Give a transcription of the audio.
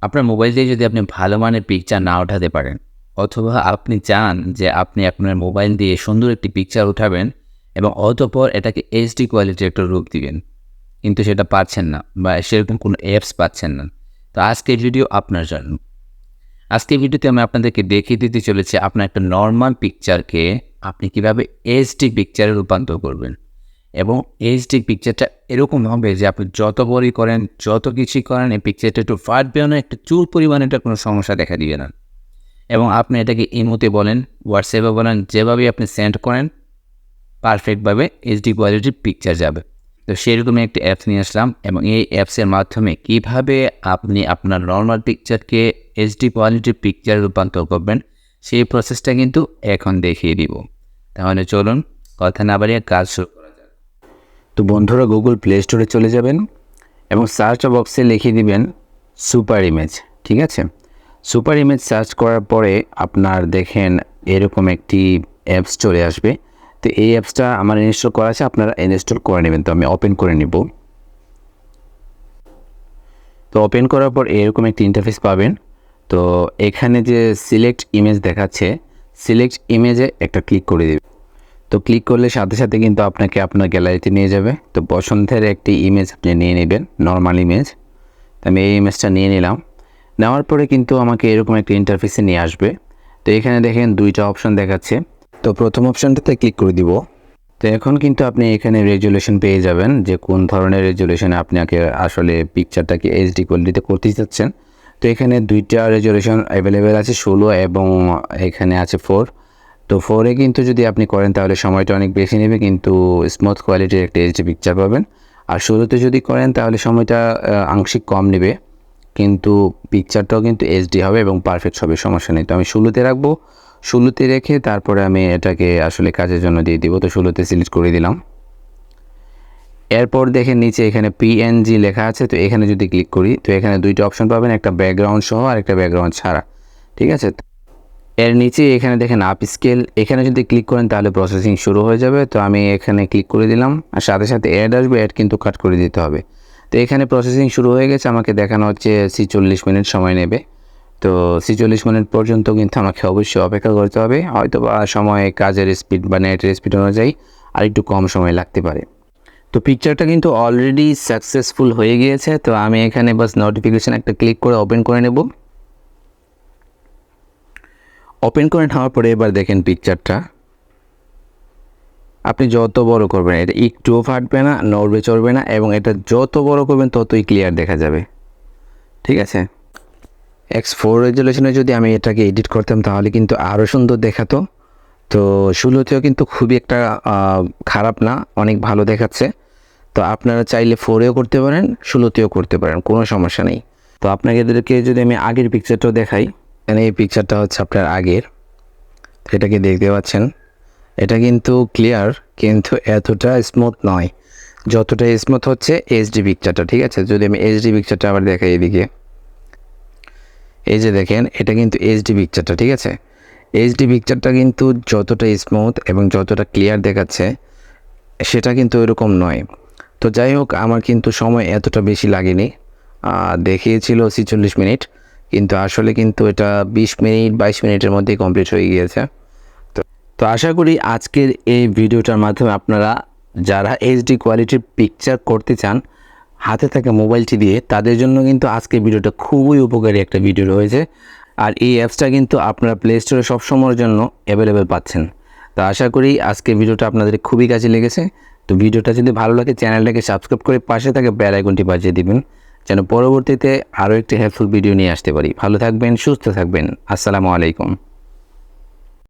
আপনার মোবাইল দিয়ে যদি আপনি ভালো মানের পিকচার না উঠাতে পারেন, অথবা আপনি চান যে আপনি আপনার মোবাইল দিয়ে সুন্দর একটি পিকচার উঠাবেন এবং অতঃপর এটাকে এইচডি কোয়ালিটির একটা রূপ দিবেন, কিন্তু সেটা পাচ্ছেন না বা সেরকম কোনো অ্যাপস পাচ্ছেন না, তো আজকের ভিডিও আপনার জন্য। আজকের ভিডিওতে আমি আপনাদেরকে দেখিয়ে দিতে চলেছি আপনার একটা নর্মাল পিকচারকে আপনি কীভাবে এইচডি পিকচারে রূপান্তর করবেন। এবং এইচডি পিকচারটা এরকম হবে যে আপনি যত বড়ই করেন, যত কিছুই করেন, এই পিকচারটা একটু ফাটবেও না, একটা চুল পরিমাণে এটা কোনো সমস্যা দেখা দিবে না। এবং আপনি এটাকে ইমোতে বলেন, হোয়াটসঅ্যাপে বলেন, যেভাবেই আপনি সেন্ড করেন পারফেক্টভাবে এইচডি কোয়ালিটির পিকচার যাবে। তো সেরকমই একটি অ্যাপস নিয়ে আসলাম এবং এই অ্যাপসের মাধ্যমে কীভাবে আপনি আপনার নর্মাল পিকচারকে এইচডি কোয়ালিটির পিকচারে রূপান্তর করবেন সেই প্রসেসটা কিন্তু এখন দেখিয়ে দিব। তাহলে চলুন কথা না বাড়িয়ে কাজ শুরু করা যাক। তো বন্ধুরা, গুগল প্লে স্টোরে চলে যাবেন এবং সার্চ বক্সে লিখে দিবেন সুপার ইমেজ। ঠিক আছে, সুপার ইমেজ সার্চ করার পরে আপনার দেখেন এরকম একটি অ্যাপস চলে আসবে। তো এই অ্যাপসটা আমার ইনস্টল করা আছে, আপনারা ইনস্টল করে নেবেন। তো আমি ওপেন করে নিব। তো ওপেন করার পর এরকম একটি ইন্টারফেস পাবেন। তো এখানে যে সিলেক্ট ইমেজ দেখাচ্ছে, সিলেক্ট ইমেজে একটা ক্লিক করে দেবেন। তো ক্লিক করলে সাথে সাথে কিন্তু আপনাকে আপনার গ্যালারিতে নিয়ে যাবে। তো পছন্দের একটি ইমেজ আপনি নিয়ে নেবেন, নর্মাল ইমেজ। তো আমি এই ইমেজটা নিয়ে নিলাম। নেওয়ার পরে কিন্তু আমাকে এরকম একটা ইন্টারফেসে নিয়ে আসবে। তো এখানে দেখেন দুইটা অপশন দেখাচ্ছে। তো প্রথম অপশানটাতে ক্লিক করে দিব। তো এখন কিন্তু আপনি এখানে রেজুলেশন পেয়ে যাবেন যে কোন ধরনের রেজুলেশনে আপনাকে আসলে পিকচারটাকে এইচডি কোয়ালিটিতে করতে চাচ্ছেন। তো এখানে দুইটা রেজুলেশন অ্যাভেলেবেল আছে, 16 এবং এখানে আছে 4। তো 4-এ কিন্তু যদি আপনি করেন তাহলে সময়টা অনেক বেশি নেবে, কিন্তু স্মুথ কোয়ালিটির একটা এইচডি পিকচার পাবেন। আর 16-তে যদি করেন তাহলে সময়টা আংশিক কম নেবে, কিন্তু পিকচারটাও কিন্তু এইচডি হবে এবং পারফেক্ট হবে, সমস্যা নেই। তো আমি 16-তে রাখবো। 16-তে রেখে তারপরে আমি এটাকে আসলে কাজের জন্য দিয়ে দিব। তো 16-তে সিলেক্ট করে দিলাম। এরপর দেখেন নিচে এখানে পিএনজি লেখা আছে। তো এখানে যদি ক্লিক করি তো এখানে দুইটা অপশন পাবেন, একটা ব্যাকগ্রাউন্ড সহ আর একটা ব্যাকগ্রাউন্ড ছাড়া। ঠিক আছে, এর নিচে এখানে দেখেন আপস্কেল, এখানে যদি ক্লিক করেন তাহলে প্রসেসিং শুরু হয়ে যাবে। তো আমি এখানে ক্লিক করে দিলাম, আর সাথে সাথে অ্যাড আসবে, অ্যাড কিন্তু কাট করে দিতে হবে। তো এখানে প্রসেসিং শুরু হয়ে গেছে, আমাকে দেখানো হচ্ছে 46 মিনিট সময় নেবে। তো 46 মিনিট পর্যন্ত কিন্তু আমাকে অবশ্যই অপেক্ষা করতে হবে, হয়তো বা সময় কাজের স্পিড বা নেটের স্পিড অনুযায়ী আর একটু কম সময় লাগতে পারে। তো পিকচারটা কিন্তু অলরেডি সাকসেসফুল হয়ে গিয়েছে। তো আমি এখানে বাস নোটিফিকেশান একটা ক্লিক করে ওপেন করে নেব। ওপেন করে নেওয়ার পরে এবার দেখেন পিকচারটা আপনি যত বড় করবেন এটা একটুও ফাটবে না, নড়বে চড়বে না, এবং এটা যত বড় করবেন ততই ক্লিয়ার দেখা যাবে। ঠিক আছে, X4 রেজুলেশনে যদি আমি এটাকে এডিট করতাম তাহলে কিন্তু আরও সুন্দর দেখাতো। তো 16-তেও কিন্তু খুবই একটা খারাপ না, অনেক ভালো দেখাচ্ছে। তো আপনারা চাইলে 4-এও করতে পারেন, 16-তেও করতে পারেন, কোনো সমস্যা নেই। তো আপনাদেরকে যদি আমি আগের পিকচারটাও দেখাই, এখানে এই পিকচারটা হচ্ছে আপনার আগের, এটাকে দেখতে পাচ্ছেন, এটা কিন্তু ক্লিয়ার, কিন্তু এতটা স্মুথ নয় যতটা স্মুথ হচ্ছে এইচডি পিকচারটা। ঠিক আছে, যদি আমি এইচডি পিকচারটা আবার দেখাই এদিকে, এই যে দেখেন এটা কিন্তু এইচডি পিকচারটা। ঠিক আছে, এইচডি পিকচারটা কিন্তু যতটা স্মুথ এবং যতটা ক্লিয়ার দেখাচ্ছে সেটা কিন্তু এরকম নয়। তো যাই হোক, আমার কিন্তু সময় এতটা বেশি লাগেনি, দেখিয়েছিল 46 মিনিট, কিন্তু আসলে কিন্তু এটা 20 মিনিট 22 মিনিটের মধ্যেই কমপ্লিট হয়ে গিয়েছে। তো আশা করি আজকের এই ভিডিওটার মাধ্যমে আপনারা যারা এইচডি কোয়ালিটির পিকচার করতে চান হাতে থাকা মোবাইলটি দিয়ে, তাদের জন্য কিন্তু আজকের ভিডিওটা খুবই উপকারী একটা ভিডিও রয়েছে। আর এই অ্যাপসটা কিন্তু আপনারা প্লে স্টোরে সবসময়ের জন্য অ্যাভেলেবেল পাচ্ছেন। তো আশা করি আজকের ভিডিওটা আপনাদের খুবই কাজে লেগেছে। তো ভিডিওটা যদি ভালো লাগে চ্যানেলটাকে সাবস্ক্রাইব করে পাশে থাকা বেল আইকনটি বাজিয়ে দিবেন, যেন পরবর্তীতে আরও একটি হেল্পফুল ভিডিও নিয়ে আসতে পারি। ভালো থাকবেন, সুস্থ থাকবেন। আসসালামু আলাইকুম।